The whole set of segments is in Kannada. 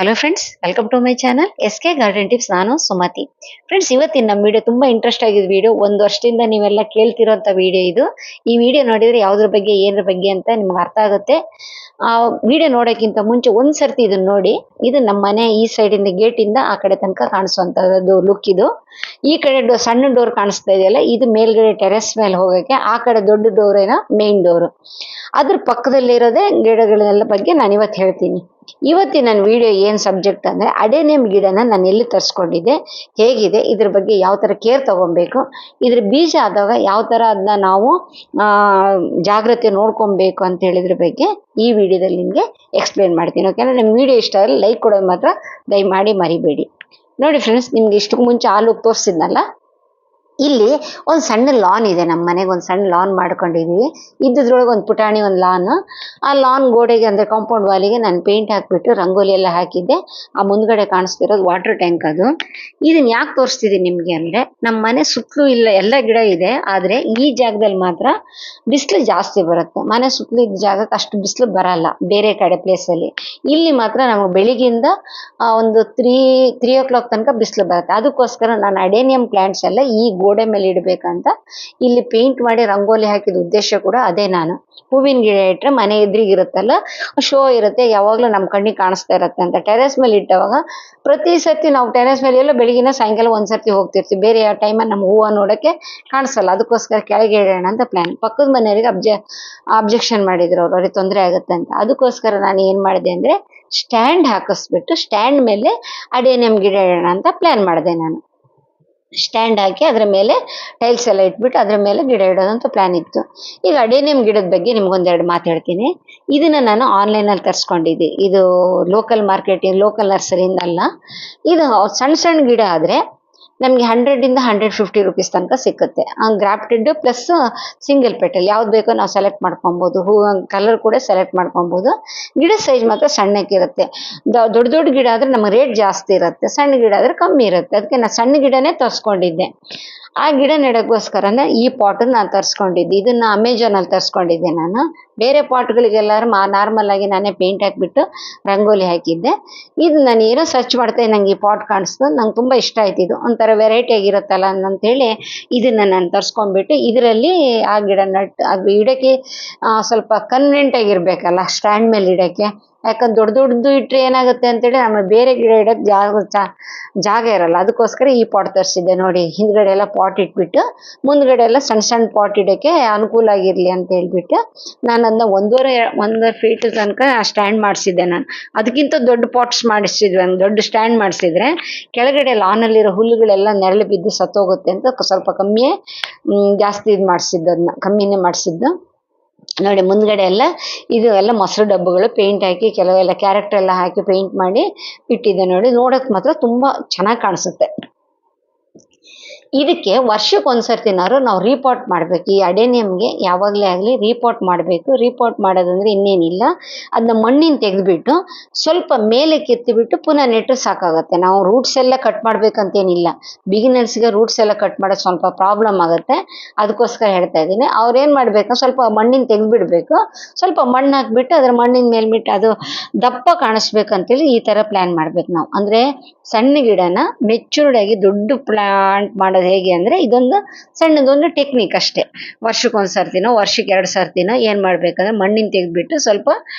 Hello friends, welcome to my channel SK garden tips. ನಾನು ಸುಮತಿ. ಫ್ರೆಂಡ್ಸ್, ಇವತ್ತಿನ ನಮ್ಮ ವಿಡಿಯೋ ತುಂಬಾ ಇಂಟ್ರೆಸ್ಟ್ ಆಗಿದ್ ವಿಡಿಯೋ. ಒಂದು ವರ್ಷದಿಂದ ನೀವೆಲ್ಲ ಕೇಳ್ತಿರೋಂಥ ವಿಡಿಯೋ ಇದು. ಈ ವಿಡಿಯೋ ನೋಡಿದ್ರೆ ಯಾವ್ದ್ರ ಬಗ್ಗೆ ಏನ್ರ ಬಗ್ಗೆ ಅಂತ ನಿಮ್ಗೆ ಅರ್ಥ ಆಗುತ್ತೆ. ಆ ವಿಡಿಯೋ ನೋಡೋಕ್ಕಿಂತ ಮುಂಚೆ ಒಂದ್ಸರ್ತಿ ಇದನ್ನ ನೋಡಿ. ಇದು ನಮ್ಮ ಮನೆ ಈ ಸೈಡಿಂದ ಗೇಟ್ ಇಂದ ಆ ಕಡೆ ತನಕ ಕಾಣಿಸುವಂತದ್ದು ಲುಕ್ ಇದು. ಈ ಕಡೆ ಸಣ್ಣ ಡೋರ್ ಕಾಣಿಸ್ತಾ ಇದೆಯಲ್ಲ, ಇದು ಮೇಲ್ಗಡೆ ಟೆರೆಸ್ ಮೇಲೆ ಹೋಗಕ್ಕೆ. ಆ ಕಡೆ ದೊಡ್ಡ ಡೋರ್ ಏನೋ ಮೇನ್ ಡೋರ್. ಅದ್ರ ಪಕ್ಕದಲ್ಲಿರೋದೇ ಗಿಡಗಳೆಲ್ಲ ಬಗ್ಗೆ ನಾನು ಇವತ್ತು ಹೇಳ್ತೀನಿ. ಇವತ್ತಿನ ನನ್ನ ವಿಡಿಯೋ ಏನ್ ಸಬ್ಜೆಕ್ಟ್ ಅಂದ್ರೆ, ಅಡೆನಿಯಂ ಗಿಡನ ನಾನು ಎಲ್ಲಿ ತರಿಸ್ಕೊಂಡಿದ್ದೆ, ಹೇಗಿದೆ, ಇದ್ರ ಬಗ್ಗೆ ಯಾವ ತರ ಕೇರ್ ತಗೊಬೇಕು, ಇದ್ರ ಬೀಜ ಆದಾಗ ಯಾವ ತರ ಅದನ್ನ ನಾವು ಜಾಗ್ರತೆ ನೋಡ್ಕೊಬೇಕು ಅಂತ ಹೇಳಿದ್ರ ಬಗ್ಗೆ ಈ ವಿಡಿಯೋದಲ್ಲಿ ನಿಮ್ಗೆ ಎಕ್ಸ್ಪ್ಲೇನ್ ಮಾಡ್ತೀನಿ. ಓಕೆನಾ? ನಿಮ್ ವಿಡಿಯೋ ಇಷ್ಟ ಆದರೆ ಲೈಕ್ ಕೊಡೋದು ಮಾತ್ರ ದಯಮಾಡಿ ಮರಿಬೇಡಿ. ನೋಡಿ ಫ್ರೆಂಡ್ಸ್, ನಿಮ್ಗೆ ಇಷ್ಟಕ್ಕೆ ಮುಂಚೆ ಹಾಲು ತೋರಿಸಿದ್ನಲ್ಲ, ಇಲ್ಲಿ ಒಂದು ಸಣ್ಣ ಲಾನ್ ಇದೆ. ನಮ್ಮ ಮನೆಗೆ ಒಂದು ಸಣ್ಣ ಲಾನ್ ಮಾಡ್ಕೊಂಡಿದೀವಿ. ಇದ್ರೊಳಗೆ ಒಂದು ಪುಟಾಣಿ ಒಂದು ಲಾನ್. ಆ ಲಾನ್ ಗೋಡೆಗೆ ಅಂದ್ರೆ ಕಾಂಪೌಂಡ್ ವಾಲಿಗೆ ನಾನು ಪೇಂಟ್ ಹಾಕ್ಬಿಟ್ಟು ರಂಗೋಲಿ ಎಲ್ಲ ಹಾಕಿದ್ದೆ. ಆ ಮುಂದ್ಗಡೆ ಕಾಣಿಸ್ತಿರೋದು ವಾಟರ್ ಟ್ಯಾಂಕ್. ಅದು ಇದನ್ನ ಯಾಕೆ ತೋರಿಸ್ತಿದ್ದೀನಿ ನಿಮ್ಗೆ ಅಂದ್ರೆ, ನಮ್ಮ ಮನೆ ಸುತ್ತಲೂ ಇಲ್ಲ, ಎಲ್ಲ ಗಿಡ ಇದೆ, ಆದ್ರೆ ಈ ಜಾಗದಲ್ಲಿ ಮಾತ್ರ ಬಿಸಿಲು ಜಾಸ್ತಿ ಬರುತ್ತೆ. ಮನೆ ಸುತ್ತಲೂ ಇದ್ದ ಜಾಗಕ್ಕೆ ಅಷ್ಟು ಬಿಸಿಲು ಬರಲ್ಲ ಬೇರೆ ಕಡೆ ಪ್ಲೇಸ್ ಅಲ್ಲಿ. ಇಲ್ಲಿ ಮಾತ್ರ ನಮಗೆ ಬೆಳಿಗ್ಗೆಯಿಂದ ಒಂದು ತ್ರೀ ಓ ಕ್ಲಾಕ್ ತನಕ ಬಿಸಿಲು ಬರುತ್ತೆ. ಅದಕ್ಕೋಸ್ಕರ ನಾನು ಅಡೇನಿಯಂ ಪ್ಲಾಂಟ್ಸ್ ಎಲ್ಲ ಈ ಗೋಡೆ ಮೇಲೆ ಇಡ್ಬೇಕಂತ ಇಲ್ಲಿ ಪೇಂಟ್ ಮಾಡಿ ರಂಗೋಲಿ ಹಾಕಿದ ಉದ್ದೇಶ ಕೂಡ ಅದೇ. ನಾನು ಹೂವಿನ ಗಿಡ ಇಟ್ರೆ ಮನೆ ಎದುರಿಗಿರುತ್ತಲ್ಲ, ಶೋ ಇರುತ್ತೆ, ಯಾವಾಗ್ಲೂ ನಮ್ ಕಣ್ಣಿಗೆ ಕಾಣಿಸ್ತಾ ಇರುತ್ತೆ ಅಂತ. ಟೆರೆಸ್ ಮೇಲೆ ಇಟ್ಟವಾಗ ಪ್ರತಿ ಸರ್ತಿ ನಾವು ಟೆರೆಸ್ ಮೇಲೆ ಎಲ್ಲ ಬೆಳಗಿನ ಸಾಯಂಕಾಲ ಒಂದ್ಸರ್ತಿ ಹೋಗ್ತಿರ್ತೀವಿ. ಬೇರೆ ಯಾವ ಟೈಮಲ್ಲಿ ನಮ್ಮ ಹೂವು ನೋಡಕ್ಕೆ ಕಾಣಿಸಲ್ಲ. ಅದಕ್ಕೋಸ್ಕರ ಕೆಳಗೆ ಇಡೋಣ ಅಂತ ಪ್ಲಾನ್. ಪಕ್ಕದ ಮನೆಯವರಿಗೆ ಅಬ್ಜೆಕ್ಷನ್ ಮಾಡಿದ್ರು, ಅವ್ರಿಗೆ ತೊಂದರೆ ಆಗುತ್ತೆ ಅಂತ. ಅದಕ್ಕೋಸ್ಕರ ನಾನು ಏನ್ ಮಾಡಿದೆ ಅಂದ್ರೆ, ಸ್ಟ್ಯಾಂಡ್ ಹಾಕಿಸ್ಬಿಟ್ಟು ಸ್ಟ್ಯಾಂಡ್ ಮೇಲೆ ಅಡೇನಿಯಂ ಗಿಡ ಇಡೋಣ ಅಂತ ಪ್ಲಾನ್ ಮಾಡಿದೆ. ನಾನು ಸ್ಟ್ಯಾಂಡ್ ಹಾಕಿ ಅದ್ರ ಮೇಲೆ ಟೈಲ್ಸ್ ಎಲ್ಲ ಇಟ್ಬಿಟ್ಟು ಅದ್ರ ಮೇಲೆ ಗಿಡ ಇಡೋದಂತ ಪ್ಲಾನ್ ಇತ್ತು. ಈಗ ಅಡೇನಿಯಂ ಗಿಡದ ಬಗ್ಗೆ ನಿಮ್ಗೊಂದೆರಡು ಮಾತು ಹೇಳ್ತೀನಿ. ಇದನ್ನ ನಾನು ಆನ್ಲೈನ್ ಅಲ್ಲಿ ತರಿಸ್ಕೊಂಡಿದ್ದೆ. ಇದು ಲೋಕಲ್ ಮಾರ್ಕೆಟಿಂಗ್, ಲೋಕಲ್ ನರ್ಸರಿಯಿಂದಲ್ಲ. ಇದು ಸಣ್ಣ ಸಣ್ಣ ಗಿಡ ಆದ್ರೆ ನಮ್ಗೆ 100 ಇಂದ 150 ರುಪೀಸ್ ತನಕ ಸಿಕ್ಕುತ್ತೆ. ಗ್ರಾಫ್ಟೆಡ್ ಪ್ಲಸ್ ಸಿಂಗಲ್ ಪೆಟಲ್ ಯಾವ್ದು ಬೇಕೋ ನಾವು ಸೆಲೆಕ್ಟ್ ಮಾಡ್ಕೊಬಹುದು. ಹೂ ಕಲರ್ ಕೂಡ ಸೆಲೆಕ್ಟ್ ಮಾಡ್ಕೊಬಹುದು. ಗಿಡ ಸೈಜ್ ಮಾತ್ರ ಸಣ್ಣಕ್ಕಿರುತ್ತೆ. ದೊಡ್ಡ ದೊಡ್ಡ ಗಿಡ ಆದ್ರೆ ನಮಗೆ ರೇಟ್ ಜಾಸ್ತಿ ಇರುತ್ತೆ, ಸಣ್ಣ ಗಿಡ ಆದ್ರೆ ಕಮ್ಮಿ ಇರುತ್ತೆ. ಅದಕ್ಕೆ ನಾನು ಸಣ್ಣ ಗಿಡನೇ ತರಿಸ್ಕೊಂಡಿದ್ದೆ. ಆ ಗಿಡ ನೆಡೋಕ್ಕೋಸ್ಕರನೇ ಈ ಪಾಟ್ ನಾನು ತರಿಸ್ಕೊಂಡಿದ್ದೆ. ಇದನ್ನ ಅಮೆಜಾನ್ ಅಲ್ಲಿ ತರಿಸ್ಕೊಂಡಿದ್ದೆ ನಾನು. ಬೇರೆ ಪಾಟ್ಗಳಿಗೆಲ್ಲಾರು ನಾರ್ಮಲ್ ಆಗಿ ನಾನೇ ಪೇಂಟ್ ಹಾಕ್ಬಿಟ್ಟು ರಂಗೋಲಿ ಹಾಕಿದ್ದೆ. ಇದು ನಾನು ಏನೋ ಸರ್ಚ್ ಮಾಡ್ತಾ ನಂಗೆ ಈ ಪಾಟ್ ಕಾಣಿಸ್ತು. ನಂಗೆ ತುಂಬಾ ಇಷ್ಟ ಆಯ್ತು. ಇದು ಒಂಥರ ವೆರೈಟಿ ಆಗಿರುತ್ತಲ್ಲ ಅಂತೇಳಿ ಇದನ್ನ ನಾನು ತರಿಸ್ಕೊಂಡ್ಬಿಟ್ಟು ಇದರಲ್ಲಿ ಆ ಗಿಡ ಅದು ಇಡಕ್ಕೆ ಸ್ವಲ್ಪ ಕನ್ವೆಂಟ್ ಆಗಿರ್ಬೇಕಲ್ಲ ಸ್ಟ್ಯಾಂಡ್ ಮೇಲೆ ಇಡಕ್ಕೆ. ಯಾಕಂದ್ರೆ ದೊಡ್ಡ ದೊಡ್ಡದು ಇಟ್ರೆ ಏನಾಗುತ್ತೆ ಅಂತೇಳಿ ಆಮೇಲೆ ಬೇರೆ ಗಿಡ ಇಡಕ್ ಜಾಗ ಇರಲ್ಲ. ಅದಕ್ಕೋಸ್ಕರ ಈ ಪಾಟ್ ತರಿಸಿದ್ದೆ. ನೋಡಿ, ಹಿಂದ್ಗಡೆ ಎಲ್ಲ ಪಾಟ್ ಇಟ್ಬಿಟ್ಟು ಮುಂದ್ಗಡೆ ಎಲ್ಲ ಸಣ್ಣ ಸಣ್ಣ ಪಾಟ್ ಇಡಕ್ಕೆ ಅನುಕೂಲ ಆಗಿರ್ಲಿ ಅಂತ ಹೇಳ್ಬಿಟ್ಟು ನಾನು ಅದನ್ನ ಒಂದೂವರೆ ಫೀಟ್ ತನಕ ಸ್ಟ್ಯಾಂಡ್ ಮಾಡಿಸಿದ್ದೆ. ನಾನು ಅದಕ್ಕಿಂತ ದೊಡ್ಡ ಪಾಟ್ಸ್ ಮಾಡಿಸಿದ್ವಿ. ದೊಡ್ಡ ಸ್ಟ್ಯಾಂಡ್ ಮಾಡಿಸಿದ್ರೆ ಕೆಳಗಡೆ ಲಾನ್ ಅಲ್ಲಿರೋ ಹುಲ್ಲುಗಳೆಲ್ಲ ನೆರಳು ಬಿದ್ದು ಸತ್ತೋಗುತ್ತೆ ಅಂತ ಸ್ವಲ್ಪ ಕಮ್ಮಿಯೇ ಜಾಸ್ತಿ ಇದು ಮಾಡಿಸಿದ್ದು. ಅದನ್ನ ಕಮ್ಮಿನೇ ಮಾಡಿಸಿದ್ದು. ನೋಡಿ, ಮುಂದ್ಗಡೆ ಎಲ್ಲ ಇದು ಎಲ್ಲ ಮೊಸರು ಡಬ್ಬಗಳು ಪೇಂಟ್ ಹಾಕಿ ಕೆಲವೆಲ್ಲ ಕ್ಯಾರೆಕ್ಟರ್ ಎಲ್ಲ ಹಾಕಿ ಪೇಂಟ್ ಮಾಡಿ ಇಟ್ಟಿದ್ದೆ. ನೋಡಿ, ನೋಡಕ್ ಮಾತ್ರ ತುಂಬಾ ಚೆನ್ನಾಗಿ ಕಾಣಿಸುತ್ತೆ. ಇದಕ್ಕೆ ವರ್ಷಕ್ಕೊಂದ್ಸರ್ತಿನಾದ್ರು ನಾವು ರೀಪಾಟ್ ಮಾಡ್ಬೇಕು. ಈ ಅಡೇನಿಯಂಗೆ ಯಾವಾಗಲೇ ಆಗಲಿ ರೀಪಾಟ್ ಮಾಡಬೇಕು. ರೀಪಾಟ್ ಮಾಡೋದಂದ್ರೆ ಇನ್ನೇನಿಲ್ಲ, ಅದನ್ನ ಮಣ್ಣಿನ ತೆಗೆದ್ಬಿಟ್ಟು ಸ್ವಲ್ಪ ಮೇಲೆ ಕೆತ್ತಿಬಿಟ್ಟು ಪುನಃ ನೆಟ್ಟರೆ ಸಾಕಾಗುತ್ತೆ. ನಾವು ರೂಟ್ಸ್ ಎಲ್ಲ ಕಟ್ ಮಾಡ್ಬೇಕಂತೇನಿಲ್ಲ. ಬಿಗಿನರ್ಸ್ಗೆ ರೂಟ್ಸ್ ಎಲ್ಲ ಕಟ್ ಮಾಡೋದು ಸ್ವಲ್ಪ ಪ್ರಾಬ್ಲಮ್ ಆಗುತ್ತೆ. ಅದಕ್ಕೋಸ್ಕರ ಹೇಳ್ತಾ ಇದ್ದೀನಿ. ಅವ್ರೇನ್ ಮಾಡ್ಬೇಕು, ಸ್ವಲ್ಪ ಮಣ್ಣಿನ ತೆಗೆದ್ಬಿಡ್ಬೇಕು, ಸ್ವಲ್ಪ ಮಣ್ಣು ಹಾಕ್ಬಿಟ್ಟು ಅದ್ರ ಮಣ್ಣಿನ ಮೇಲ್ಬಿಟ್ಟು ಅದು ದಪ್ಪ ಕಾಣಿಸ್ಬೇಕಂತೇಳಿ ಈ ತರ ಪ್ಲಾನ್ ಮಾಡ್ಬೇಕು ನಾವು. ಅಂದ್ರೆ ಸಣ್ಣ ಗಿಡನ ಮೆಚೂರ್ಡ್ ಆಗಿ ದೊಡ್ಡ ಪ್ಲಾಂಟ್ ಮಾಡೋದು ಹೇಗೆ ಅಂದ್ರೆ, ಇದೊಂದು ಸಣ್ಣದೊಂದು ಟೆಕ್ನಿಕ್ ಅಷ್ಟೇ. ವರ್ಷಕ್ಕೊಂದ್ಸರ್ತಿನೋ ವರ್ಷಕ್ಕೆ 2 ಸರ್ತಿನೋ ಏನ್ ಮಾಡ್ಬೇಕಂದ್ರೆ ಮಣ್ಣಿನ ತೆಗೆದ್ಬಿಟ್ಟು ಸ್ವಲ್ಪ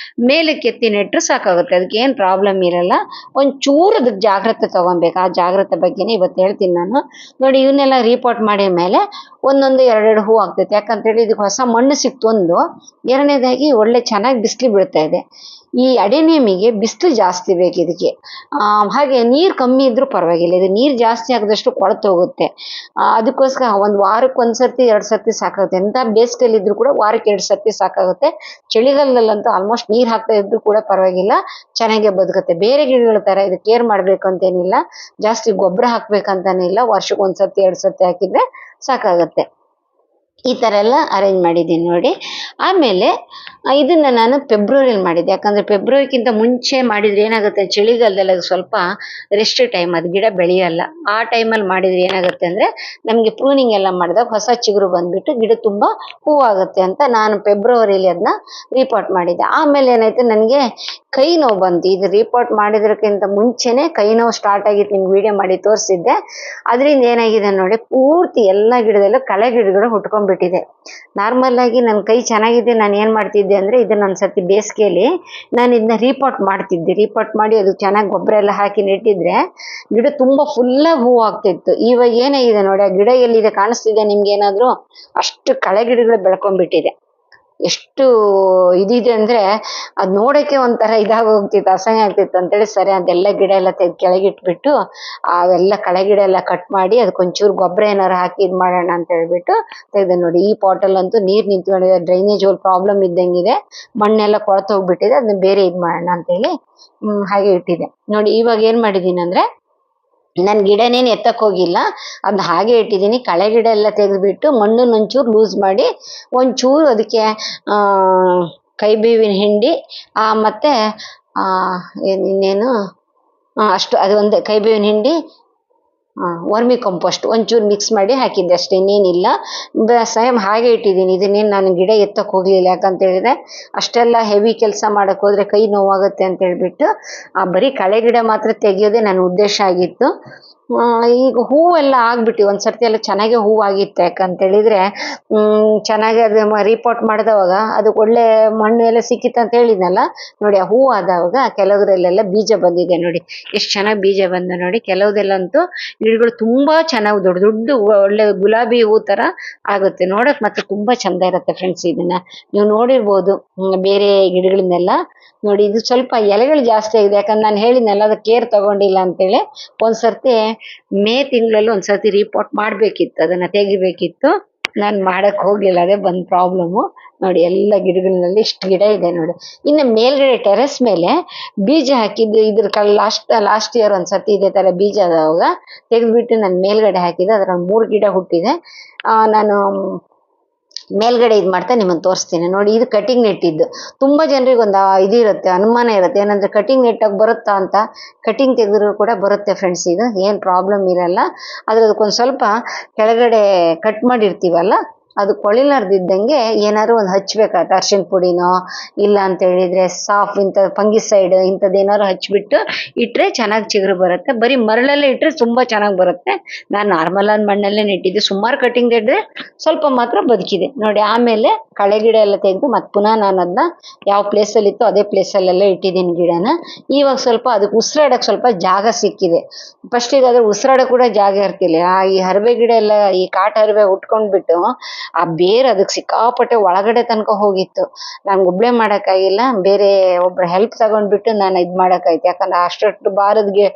ಮೇಲೆ ಕೆತ್ತಿ ನೆಟ್ಟರೆ ಸಾಕಾಗುತ್ತೆ. ಅದಕ್ಕೆ ಏನ್ ಪ್ರಾಬ್ಲಮ್ ಇರಲ್ಲ. ಒಂಚೂರು ಅದಕ್ಕೆ ಜಾಗ್ರತೆ ತಗೊಬೇಕು. ಆ ಜಾಗ್ರತೆ ಬಗ್ಗೆನೇ ಇವತ್ತು ಹೇಳ್ತೀನಿ ನಾನು. ನೋಡಿ, ಇವನ್ನೆಲ್ಲ ರೀಪಾಟ್ ಮಾಡಿದ ಮೇಲೆ ಒಂದೊಂದು 2 ಹೂ ಆಗ್ತೈತೆ. ಯಾಕಂತೇಳಿ ಇದಕ್ಕೆ ಹೊಸ ಮಣ್ಣು ಸಿಕ್ತು ಒಂದು. ಎರಡನೇದಾಗಿ ಒಳ್ಳೆ ಚೆನ್ನಾಗಿ ಬಿಸಿಲು ಬೀಳ್ತಾ ಇದೆ. ಈ ಅಡೇನಿಯಮಿಗೆ ಬಿಸಿಲು ಜಾಸ್ತಿ ಬೇಕು ಇದಕ್ಕೆ. ಹಾಗೆ ನೀರು ಕಮ್ಮಿ ಇದ್ರೂ ಪರವಾಗಿಲ್ಲ. ಇದು ನೀರು ಜಾಸ್ತಿ ಆಗದಷ್ಟು ಕೊಳತು ಹೋಗುತ್ತೆ. ಅದಕ್ಕೋಸ್ಕರ ಒಂದು ವಾರಕ್ಕೆ 1 ಸರ್ತಿ 2 ಸರ್ತಿ ಸಾಕಾಗುತ್ತೆ. ಎಂತ ಬೇಸಿಗೆಯಲ್ಲಿ ಇದ್ರೂ ಕೂಡ ವಾರಕ್ಕೆ 2 ಸರ್ತಿ ಸಾಕಾಗುತ್ತೆ. ಚಳಿಗಾಲದಲ್ಲಂತೂ ಆಲ್ಮೋಸ್ಟ್ ನೀರು ಹಾಕ್ತಾ ಇದ್ರು ಕೂಡ ಪರವಾಗಿಲ್ಲ, ಚೆನ್ನಾಗೇ ಬದುಕುತ್ತೆ. ಬೇರೆ ಗಿಡಗಳ ತರ ಇದು ಕೇರ್ ಮಾಡ್ಬೇಕು ಅಂತೇನಿಲ್ಲ, ಜಾಸ್ತಿ ಗೊಬ್ಬರ ಹಾಕ್ಬೇಕಂತಾನಿಲ್ಲ. ವರ್ಷಕ್ಕೆ 1 ಸರ್ತಿ 2 ಸರ್ತಿ ಹಾಕಿದ್ರೆ ಸಾಕಾಗತ್ತೆ. ಈ ಥರ ಎಲ್ಲ ಅರೇಂಜ್ ಮಾಡಿದ್ದೀನಿ ನೋಡಿ. ಆಮೇಲೆ ಇದನ್ನು ನಾನು ಫೆಬ್ರವರಿಲಿ ಮಾಡಿದ್ದೆ. ಯಾಕಂದರೆ ಫೆಬ್ರವರಿಗಿಂತ ಮುಂಚೆ ಮಾಡಿದರೆ ಏನಾಗುತ್ತೆ, ಚಳಿಗಾಲದಲ್ಲಿ ಅದು ಸ್ವಲ್ಪ ರೆಸ್ಟ್ ಟೈಮ್, ಅದು ಗಿಡ ಬೆಳೆಯಲ್ಲ. ಆ ಟೈಮಲ್ಲಿ ಮಾಡಿದರೆ ಏನಾಗುತ್ತೆ ಅಂದರೆ ನಮಗೆ ಪ್ರೂನಿಂಗ್ ಎಲ್ಲ ಮಾಡಿದಾಗ ಹೊಸ ಚಿಗುರು ಬಂದುಬಿಟ್ಟು ಗಿಡ ತುಂಬ ಹೂವಾಗುತ್ತೆ ಅಂತ ನಾನು ಫೆಬ್ರವರಿಲಿ ಅದನ್ನ ರೀಪಾಟ್ ಮಾಡಿದ್ದೆ. ಆಮೇಲೆ ಏನಾಯಿತು, ನನಗೆ ಕೈ ನೋವು ಬಂತು. ಇದು ರೀಪಾಟ್ ಮಾಡಿದ್ರಕ್ಕಿಂತ ಮುಂಚೆನೇ ಕೈ ನೋವು ಸ್ಟಾರ್ಟ್ ಆಗಿತ್ತು. ನಿಮ್ಗೆ ವಿಡಿಯೋ ಮಾಡಿ ತೋರಿಸಿದ್ದೆ. ಅದರಿಂದ ಏನಾಗಿದೆ ನೋಡಿ, ಪೂರ್ತಿ ಎಲ್ಲ ಗಿಡದಲ್ಲೂ ಕಳೆ ಗಿಡಗಳು ಹುಟ್ಕೊಂಡ್ಬಿಟ್ಟಿದೆ. ನಾರ್ಮಲ್ ಆಗಿ ನನ್ನ ಕೈ ಚೆನ್ನಾಗಿದೆ, ನಾನು ಏನು ಮಾಡ್ತಿದ್ದೆ ಅಂದರೆ ಇದನ್ನ ಒಂದ್ಸತಿ ಬೇಸಿಗೆಯಲ್ಲಿ ನಾನು ಇದನ್ನ ರೀಪಾಟ್ ಮಾಡ್ತಿದ್ದೆ. ರೀಪಾಟ್ ಮಾಡಿ ಅದು ಚೆನ್ನಾಗಿ ಗೊಬ್ಬರ ಎಲ್ಲ ಹಾಕಿ ನೆಟ್ಟಿದ್ರೆ ಗಿಡ ತುಂಬ ಫುಲ್ಲಾಗಿ ಹೂವು ಆಗ್ತಿತ್ತು. ಇವಾಗ ಏನಾಗಿದೆ ನೋಡಿ, ಆ ಗಿಡ ಎಲ್ಲಿದೆ ಕಾಣಿಸ್ತಿದೆ ನಿಮ್ಗೆ ಏನಾದರೂ? ಅಷ್ಟು ಕಳೆ ಗಿಡಗಳು ಬೆಳ್ಕೊಂಡ್ಬಿಟ್ಟಿದೆ. ಎಷ್ಟು ಇದಿದೆ ಅಂದರೆ ಅದು ನೋಡೋಕ್ಕೆ ಒಂಥರ ಹೋಗ್ತಿತ್ತು, ಅಸಹ್ಯ ಆಗ್ತಿತ್ತು ಅಂತೇಳಿ ಸರಿ ಅದೆಲ್ಲ ಗಿಡ ಎಲ್ಲ ತೆಗೆದು ಕೆಳಗಿಟ್ಬಿಟ್ಟು ಅವೆಲ್ಲ ಕಳೆ ಗಿಡ ಎಲ್ಲ ಕಟ್ ಮಾಡಿ ಅದಕ್ಕೊಂಚೂರು ಗೊಬ್ಬರ ಏನಾರು ಹಾಕಿ ಇದು ಮಾಡೋಣ ಅಂತ ಹೇಳ್ಬಿಟ್ಟು ತೆಗೆದೆ ನೋಡಿ. ಈ ಪಾಟಲ್ಲಂತೂ ನೀರು ನಿಂತ್ಕೊಂಡಿದೆ, ಡ್ರೈನೇಜ್ ಹೋಲ್ ಪ್ರಾಬ್ಲಮ್ ಇದ್ದಂಗಿದೆ, ಮಣ್ಣೆಲ್ಲ ಕೊಳ್ತೋಗ್ಬಿಟ್ಟಿದೆ. ಅದನ್ನ ಬೇರೆ ಇದು ಮಾಡೋಣ ಅಂತೇಳಿ ಹಾಗೆ ಇಟ್ಟಿದೆ ನೋಡಿ. ಇವಾಗ ಏನು ಮಾಡಿದ್ದೀನಿ ಅಂದರೆ, ನಾನು ಗಿಡನೇನು ಎತ್ತಕ್ಕೆ ಹೋಗಿಲ್ಲ, ಅದನ್ನ ಹಾಗೆ ಇಟ್ಟಿದ್ದೀನಿ. ಕಳೆ ಗಿಡ ಎಲ್ಲ ತೆಗೆದುಬಿಟ್ಟು ಮಣ್ಣನ್ನು ಒಂಚೂರು ಲೂಸ್ ಮಾಡಿ ಒಂಚೂರು ಅದಕ್ಕೆ ಕೈಬೇವಿನ ಹಿಂಡಿ ಮತ್ತು ಇನ್ನೇನು ಅಷ್ಟು, ಅದು ಒಂದೇ ಕೈಬೇವಿನ ಹಿಂಡಿ, ವರ್ಮಿ ಕಂಪೋಸ್ಟ್ ಒಂಚೂರು ಮಿಕ್ಸ್ ಮಾಡಿ ಹಾಕಿದ್ದೆ ಅಷ್ಟೇ, ಇನ್ನೇನಿಲ್ಲ. ಸೇಮ್ ಹಾಗೆ ಇಟ್ಟಿದ್ದೀನಿ. ಇದನ್ನೇನು ನಾನು ಗಿಡ ಎತ್ತಕ್ಕೆ ಹೋಗಲಿಲ್ಲ. ಯಾಕಂತ ಹೇಳಿದ್ರೆ ಅಷ್ಟೆಲ್ಲ ಹೆವಿ ಕೆಲಸ ಮಾಡೋಕ್ಕೆ ಹೋದರೆ ಕೈ ನೋವಾಗುತ್ತೆ ಅಂತ ಹೇಳ್ಬಿಟ್ಟು ಬರೀ ಕಳೆ ಗಿಡ ಮಾತ್ರ ತೆಗೆಯೋದೇ ನನ್ನ ಉದ್ದೇಶ ಆಗಿತ್ತು. ಈಗ ಹೂವೆಲ್ಲ ಆಗ್ಬಿಟ್ಟು ಒಂದು ಸರ್ತಿ ಎಲ್ಲ ಚೆನ್ನಾಗೇ ಹೂವಾಗಿತ್ತು. ಯಾಕಂತ ಹೇಳಿದ್ರೆ ಚೆನ್ನಾಗಿ ಅದು ರೀಪಾಟ್ ಮಾಡಿದವಾಗ ಅದಕ್ಕೆ ಒಳ್ಳೆ ಮಣ್ಣು ಎಲ್ಲ ಸಿಕ್ಕಿತ್ತು ಅಂತ ಹೇಳಿದ್ನಲ್ಲ ನೋಡಿ. ಆ ಹೂವು ಆದವಾಗ ಕೆಲವುದ್ರಲ್ಲೆಲ್ಲ ಬೀಜ ಬಂದಿದೆ ನೋಡಿ, ಎಷ್ಟು ಚೆನ್ನಾಗಿ ಬೀಜ ಬಂದ ನೋಡಿ. ಕೆಲವುದೆಲ್ಲಂತೂ ಗಿಡಗಳು ತುಂಬಾ ಚೆನ್ನಾಗಿ ದೊಡ್ಡ ದೊಡ್ಡ ಒಳ್ಳೆ ಗುಲಾಬಿ ಹೂ ತರ ಆಗುತ್ತೆ. ನೋಡಕ್ ಮತ್ತೆ ತುಂಬಾ ಚಂದ ಇರುತ್ತೆ ಫ್ರೆಂಡ್ಸ್. ಇದನ್ನ ನೀವು ನೋಡಿರ್ಬೋದು ಬೇರೆ ಗಿಡಗಳನ್ನೆಲ್ಲ ನೋಡಿ. ಇದು ಸ್ವಲ್ಪ ಎಲೆಗಳು ಜಾಸ್ತಿ ಆಗಿದೆ, ಯಾಕಂದ್ರೆ ನಾನು ಹೇಳಿದ್ನಲ್ಲ ಅದು ಕೇರ್ ತಗೊಂಡಿಲ್ಲ ಅಂತೇಳಿ. ಒಂದ್ಸರ್ತಿ ಮೇ ತಿಂಗಳಲ್ಲಿ ಒಂದ್ಸರ್ತಿ ರೀಪಾಟ್ ಮಾಡ್ಬೇಕಿತ್ತು, ಅದನ್ನ ತೆಗಿಬೇಕಿತ್ತು. ನಾನು ಮಾಡಕ್ ಹೋಗಿಲ್ಲ, ಅದೇ ಬಂದ್ ಪ್ರಾಬ್ಲಮ್ಮು ನೋಡಿ. ಎಲ್ಲ ಗಿಡಗಳಲ್ಲಿ ಇಷ್ಟು ಗಿಡ ಇದೆ ನೋಡಿ. ಇನ್ನು ಮೇಲ್ಗಡೆ ಟೆರೆಸ್ ಮೇಲೆ ಬೀಜ ಹಾಕಿದ್ದು, ಇದ್ರ ಲಾಸ್ಟ್ ಇಯರ್ ಒಂದ್ಸತಿ ಇದೇ ತರ ಬೀಜ ಆದವಾಗ ತೆಗೆದ್ಬಿಟ್ಟು ನಾನು ಮೇಲ್ಗಡೆ ಹಾಕಿದ್ದೆ. ಅದ್ರಲ್ಲಿ 3 ಗಿಡ ಹುಟ್ಟಿದೆ. ನಾನು ಮೇಲ್ಗಡೆ ಇದು ಮಾಡ್ತಾ ನಿಮ್ಮನ್ನು ತೋರಿಸ್ತೀನಿ ನೋಡಿ. ಇದು ಕಟಿಂಗ್ ನೆಟ್ಟಿದ್ದು. ತುಂಬಾ ಜನರಿಗೆ ಒಂದು ಇದಿರುತ್ತೆ, ಅನುಮಾನ ಇರುತ್ತೆ, ಏನಂದ್ರೆ ಕಟಿಂಗ್ ನೆಟ್ಟಾಗಿ ಬರುತ್ತಾ ಅಂತ. ಕಟಿಂಗ್ ತೆಗೆದ್ರು ಕೂಡ ಬರುತ್ತೆ ಫ್ರೆಂಡ್ಸ್, ಇದು ಏನು ಪ್ರಾಬ್ಲಮ್ ಇರಲ್ಲ. ಆದ್ರೆ ಅದಕ್ಕೊಂದು ಸ್ವಲ್ಪ ಕೆಳಗಡೆ ಕಟ್ ಮಾಡಿರ್ತೀವಲ್ಲ, ಅದು ಕೊಳಿಲಾರ್ದಿದ್ದಂಗೆ ಏನಾದ್ರು ಒಂದು ಹಚ್ಬೇಕಾಗತ್ತೆ, ಅರ್ಶಿನ ಪುಡಿನೋ ಇಲ್ಲ ಅಂತ ಹೇಳಿದ್ರೆ ಸಾಫ್ ಇಂಥ ಫಂಗಿಸೈಡ್ ಇಂಥದ್ದು ಏನಾದ್ರು ಹಚ್ಬಿಟ್ಟು ಇಟ್ಟರೆ ಚೆನ್ನಾಗಿ ಚಿಗುರು ಬರುತ್ತೆ. ಬರೀ ಮರಳಲ್ಲೇ ಇಟ್ಟರೆ ತುಂಬ ಚೆನ್ನಾಗಿ ಬರುತ್ತೆ. ನಾನು ನಾರ್ಮಲ್ ಆದ ಮಣ್ಣಲ್ಲೇ ನೆಟ್ಟಿದ್ದೆ. ಸುಮಾರು ಕಟಿಂಗ್ ತೆಗೆದ್ರೆ ಸ್ವಲ್ಪ ಮಾತ್ರ ಬದುಕಿದೆ ನೋಡಿ. ಆಮೇಲೆ ಕಳೆ ಗಿಡ ಎಲ್ಲ ತೆಗೆದು ಮತ್ತೆ ಪುನಃ ನಾನು ಅದನ್ನ ಯಾವ ಪ್ಲೇಸಲ್ಲಿ ಇತ್ತು ಅದೇ ಪ್ಲೇಸಲ್ಲೆಲ್ಲ ಇಟ್ಟಿದ್ದೀನಿ ಗಿಡನ. ಇವಾಗ ಸ್ವಲ್ಪ ಅದಕ್ಕೆ ಉಸಿರಾಡಕ್ಕೆ ಸ್ವಲ್ಪ ಜಾಗ ಸಿಕ್ಕಿದೆ. ಫಸ್ಟಿಗೆ ಅದ್ರ ಉಸಿರಾಡಕ್ಕೆ ಕೂಡ ಜಾಗ ಇರ್ತಿಲ್ಲ. ಈ ಹರವೆ ಗಿಡ ಎಲ್ಲ, ಈ ಕಾಟು ಹರವೆ ಉಟ್ಕೊಂಡ್ಬಿಟ್ಟು ಆ ಬೇರೆ ಅದಕ್ಕೆ ಸಿಕ್ಕಾಪಟ್ಟೆ ಒಳಗಡೆ ತನಕ ಹೋಗಿತ್ತು. ನಾನು ಒಬ್ಳೆ ಮಾಡೋಕ್ಕಾಗಿಲ್ಲ, ಬೇರೆ ಒಬ್ಬರ ಹೆಲ್ಪ್ ತಗೊಂಡ್ಬಿಟ್ಟು ನಾನು ಇದು ಮಾಡೋಕ್ಕಾಯ್ತು. ಯಾಕಂದ್ರೆ ಅಷ್ಟು ಬಾರದ್ಗೆ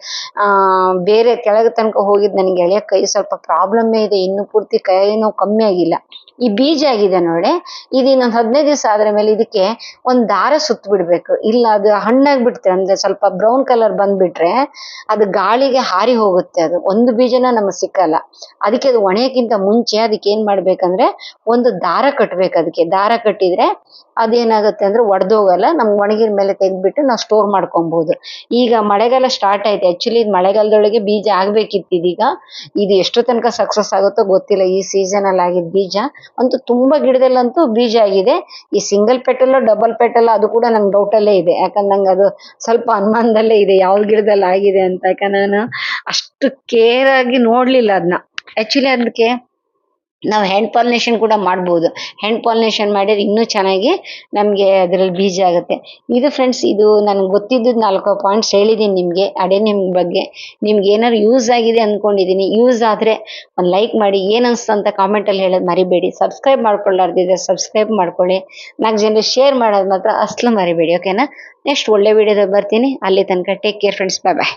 ಬೇರೆ ಕೆಳಗೆ ತನಕ ಹೋಗಿದ್ದು. ನನಗೆ ಎಳೆಯ ಕೈ ಸ್ವಲ್ಪ ಪ್ರಾಬ್ಲಮ್ಮೇ ಇದೆ, ಇನ್ನು ಪೂರ್ತಿ ಕೈ ನೋವು ಕಮ್ಮಿ ಆಗಿಲ್ಲ. ಈ ಬೀಜ ಆಗಿದೆ ನೋಡಿ, ಇದು ಇನ್ನೊಂದು 15 ದಿವಸ ಆದ್ರ ಮೇಲೆ ಇದಕ್ಕೆ ಒಂದು ದಾರ ಸುತ್ತ ಬಿಡ್ಬೇಕು. ಇಲ್ಲ ಅದು ಹಣ್ಣಾಗ್ಬಿಡ್ತೆ, ಅಂದ್ರೆ ಸ್ವಲ್ಪ ಬ್ರೌನ್ ಕಲರ್ ಬಂದ್ಬಿಟ್ರೆ ಅದು ಗಾಳಿಗೆ ಹಾರಿ ಹೋಗುತ್ತೆ. ಅದು ಒಂದು ಬೀಜನ ನಮಗೆ ಸಿಕ್ಕಲ್ಲ. ಅದಕ್ಕೆ ಅದು ಒಣೆಯಕ್ಕಿಂತ ಮುಂಚೆ ಅದಕ್ಕೆ ಏನ್ ಮಾಡ್ಬೇಕಂದ್ರೆ ಒಂದು ದಾರ ಕಟ್ಬೇಕು. ಅದಕ್ಕೆ ದಾರ ಕಟ್ಟಿದ್ರೆ ಅದೇನಾಗುತ್ತೆ ಅಂದ್ರೆ ಒಡೆದೋಗಲ್ಲ. ನಮ್ಗೆ ಒಣಗಿದ ಮೇಲೆ ತೆಗೆದ್ಬಿಟ್ಟು ನಾವು ಸ್ಟೋರ್ ಮಾಡ್ಕೊಬಹುದು. ಈಗ ಮಳೆಗಾಲ ಸ್ಟಾರ್ಟ್ ಆಯ್ತು. ಆಕ್ಚುಲಿ ಇದು ಮಳೆಗಾಲದೊಳಗೆ ಬೀಜ ಆಗ್ಬೇಕಿತ್ತು. ಇದೀಗ ಇದು ಎಷ್ಟು ತನಕ ಸಕ್ಸಸ್ ಆಗುತ್ತೋ ಗೊತ್ತಿಲ್ಲ. ಈ ಸೀಸನ್ ಅಲ್ಲಿ ಆಗಿದ್ ಬೀಜ ಅಂತೂ ತುಂಬಾ ಗಿಡದಲ್ಲಂತೂ ಬೀಜ ಆಗಿದೆ. ಈ ಸಿಂಗಲ್ ಪೆಟಲ್ ಡಬಲ್ ಪೆಟಲ್ ಅದು ಕೂಡ ನಂಗೆ ಡೌಟ್ ಅಲ್ಲೇ ಇದೆ. ಯಾಕಂದ್ರೆ ನಂಗೆ ಅದು ಸ್ವಲ್ಪ ಅನುಮಾನದಲ್ಲೇ ಇದೆ ಯಾವ್ದು ಗಿಡದಲ್ಲಿ ಆಗಿದೆ ಅಂತ. ಯಾಕಂದ್ರೆ ನಾನು ಅಷ್ಟು ಕೇರ್ ಆಗಿ ನೋಡ್ಲಿಲ್ಲ ಅದನ್ನ. ಆಕ್ಚುಲಿ ಅದಕ್ಕೆ ನಾವು ಹ್ಯಾಂಡ್ ಪಾಲಿನೇಷನ್ ಕೂಡ ಮಾಡ್ಬೋದು. ಹ್ಯಾಂಡ್ ಪಾಲಿನೇಷನ್ ಮಾಡಿದ್ರೆ ಇನ್ನೂ ಚೆನ್ನಾಗಿ ನಮಗೆ ಅದರಲ್ಲಿ ಬೀಜ ಆಗುತ್ತೆ. ಇದು ಫ್ರೆಂಡ್ಸ್, ಇದು ನನಗೆ ಗೊತ್ತಿದ್ದು 4 ಪಾಯಿಂಟ್ಸ್ ಹೇಳಿದ್ದೀನಿ ನಿಮಗೆ ಅಡೆನಿಯಂ ಬಗ್ಗೆ. ನಿಮ್ಗೆ ಏನಾದ್ರು ಯೂಸ್ ಆಗಿದೆ ಅಂದ್ಕೊಂಡಿದ್ದೀನಿ. ಯೂಸ್ ಆದರೆ ಒಂದು ಲೈಕ್ ಮಾಡಿ, ಏನು ಅನಿಸ್ತು ಅಂತ ಕಾಮೆಂಟಲ್ಲಿ ಹೇಳೋದು ಮರಿಬೇಡಿ. ಸಬ್ಸ್ಕ್ರೈಬ್ ಮಾಡ್ಕೊಳ್ಳಾರ್ದಿದ್ರೆ ಸಬ್ಸ್ಕ್ರೈಬ್ ಮಾಡ್ಕೊಳ್ಳಿ. 4 ಜನರಿಗೆ ಶೇರ್ ಮಾಡೋದು ಮಾತ್ರ ಅಸಲು ಮರಿಬೇಡಿ. ಓಕೆನಾ? ನೆಕ್ಸ್ಟ್ ಒಳ್ಳೆ ವಿಡಿಯೋದಾಗ ಬರ್ತೀನಿ. ಅಲ್ಲಿ ತನಕ ಟೇಕ್ ಕೇರ್ ಫ್ರೆಂಡ್ಸ್. ಬಾಯ್ ಬಾಯ್.